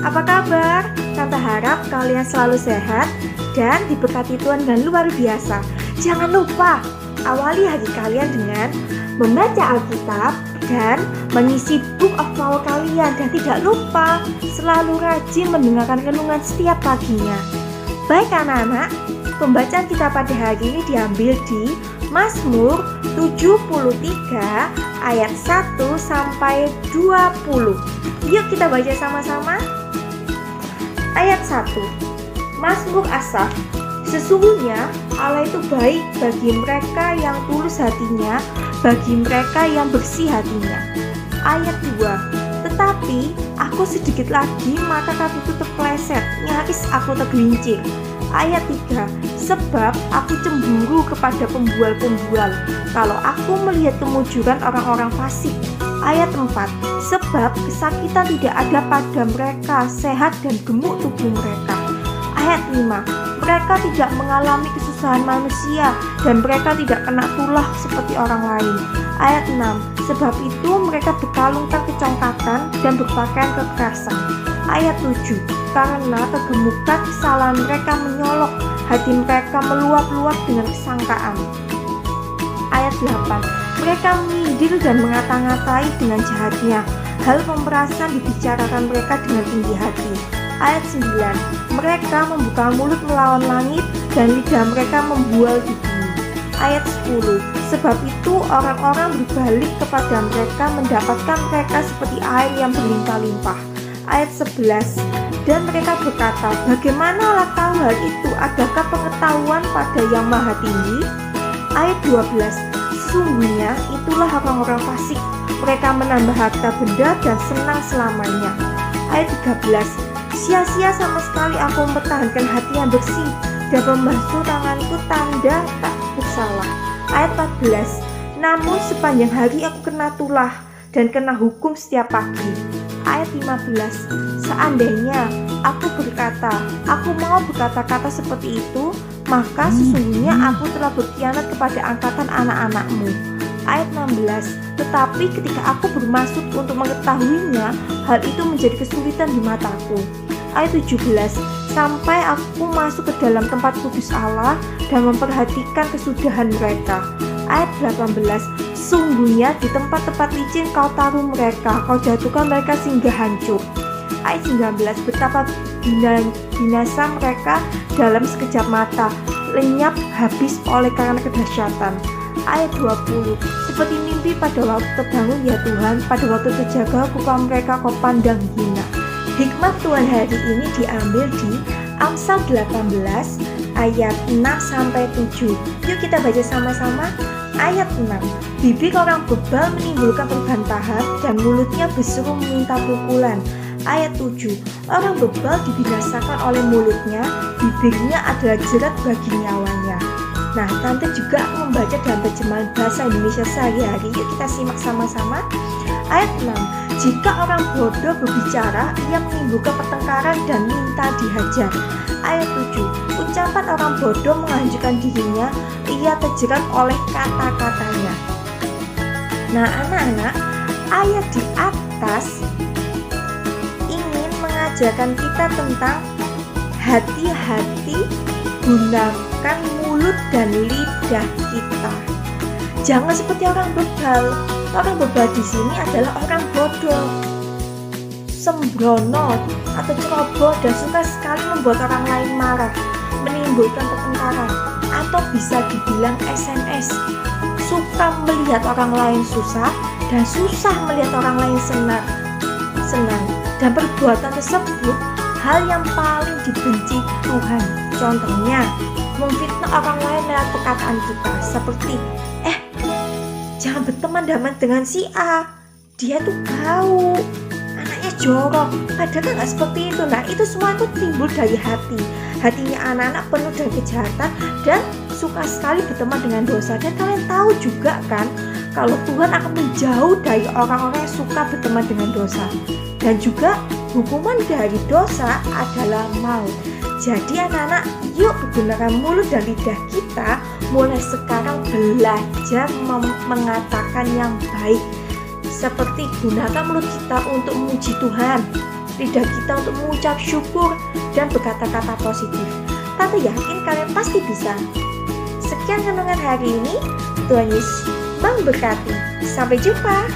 Apa kabar? Tante harap kalian selalu sehat dan diberkati Tuhan dengan luar biasa. Jangan lupa awali hari kalian dengan membaca Alkitab dan mengisi book of power kalian. Dan tidak lupa selalu rajin mendengarkan renungan setiap paginya. Baik anak-anak, pembacaan kita pada hari ini diambil di Mazmur 73 ayat 1 sampai 20. Yuk kita baca sama-sama. Ayat 1. Mazmur Asaf. Sesungguhnya Allah itu baik bagi mereka yang tulus hatinya, bagi mereka yang bersih hatinya. Ayat 2. Tetapi aku sedikit lagi maka kakiku terpeleset, nyaris aku tergelincir. Ayat 3. Sebab aku cemburu kepada pembual-pembual, kalau aku melihat kemujuran orang-orang fasik. Ayat 4. Sebab kesakitan tidak ada pada mereka, sehat dan gemuk tubuh mereka. Ayat 5. Mereka tidak mengalami kesusahan manusia, dan mereka tidak kena tulah seperti orang lain. Ayat 6. Sebab itu mereka berkalungkan kecongkakan dan berpakaian kekerasan. Ayat 7. Karena kegemukan kesalahan mereka menyolok, hati mereka meluap-luap dengan kesangkaan. Ayat 8. Mereka menyindir dan mengata-ngatai dengan jahatnya, hal pemerasan dibicarakan mereka dengan tinggi hati. Ayat 9. Mereka membuka mulut melawan langit, dan lidah mereka membual di bumi. Ayat 10. Sebab itu orang-orang berbalik kepada mereka, mendapatkan mereka seperti air yang berlimpah-limpah. Ayat 11. Dan mereka berkata, bagaimana tahu hal itu? Adakah pengetahuan pada yang maha tinggi? Ayat 12. Sesungguhnya itulah orang-orang fasik, mereka menambah harta benda dan senang selamanya. Ayat 13. Sia-sia sama sekali aku mempertahankan hati yang bersih dan membasuh tanganku tanda tak bersalah. Ayat 14. Namun sepanjang hari aku kena tulah dan kena hukum setiap pagi. Ayat 15. Seandainya aku berkata, aku mau berkata-kata seperti itu, maka sesungguhnya aku telah berkhianat kepada angkatan anak-anakmu. Ayat 16. Tetapi ketika aku bermaksud untuk mengetahuinya, hal itu menjadi kesulitan di mataku. Ayat 17. Sampai aku masuk ke dalam tempat kudus Allah dan memperhatikan kesudahan mereka. Ayat 18. Sungguhnya di tempat-tempat licin kau taruh mereka, kau jatuhkan mereka sehingga hancur. Ayat 19. Betapa binasa mereka dalam sekejap mata, lenyap habis oleh karena kedahsyatan. Ayat 20. Seperti mimpi pada waktu terbangun ya Tuhan, pada waktu terjaga kau mereka kau pandang hina. Hikmat Tuhan hari ini diambil di Amsal 18 ayat 6 sampai 7. Yuk kita baca sama-sama. Ayat 6. Bibir orang bebal menimbulkan perbantahan dan mulutnya berseru meminta pukulan. Ayat 7. Orang bebal dibinasakan oleh mulutnya, bibirnya adalah jerat bagi nyawanya. Nah, Tante juga membaca dalam terjemahan bahasa Indonesia sehari-hari. Yuk kita simak sama-sama. Ayat 6. Jika orang bodoh berbicara, ia menimbulkan pertengkaran dan minta dihajar. Ayat 7. Ucapan orang bodoh menghancurkan dirinya, ia terjerat oleh kata-katanya. Nah, anak-anak, ayat di atas ingin mengajarkan kita tentang hati-hati gunakan mulut dan lidah kita. Jangan seperti orang bebal. Orang bebal di sini adalah orang bodoh, sembrono atau ceroboh dan suka sekali membuat orang lain marah, menimbulkan pertengkaran, atau bisa dibilang SMS. Suka melihat orang lain susah dan susah melihat orang lain senang. Dan perbuatan tersebut hal yang paling dibenci Tuhan. Contohnya, memfitnah orang lain lewat perkataan kita, seperti jangan berteman dengan si A, dia tuh bau, anaknya jorok. Padahal kan gak seperti itu. Nah, itu semua itu timbul dari hati. Hatinya anak-anak penuh dengan kejahatan dan suka sekali berteman dengan dosa. Dan kalian tahu juga kan, kalau Tuhan akan menjauh dari orang-orang yang suka berteman dengan dosa. Dan juga hukuman dari dosa adalah maut. Jadi anak-anak, yuk gunakan mulut dan lidah kita mulai sekarang belajar mengatakan yang baik. Seperti gunakan mulut kita untuk memuji Tuhan, lidah kita untuk mengucap syukur dan berkata-kata positif. Tante yakin kalian pasti bisa. Sekian renungan hari ini. Tuhan Yesus memberkati. Sampai jumpa.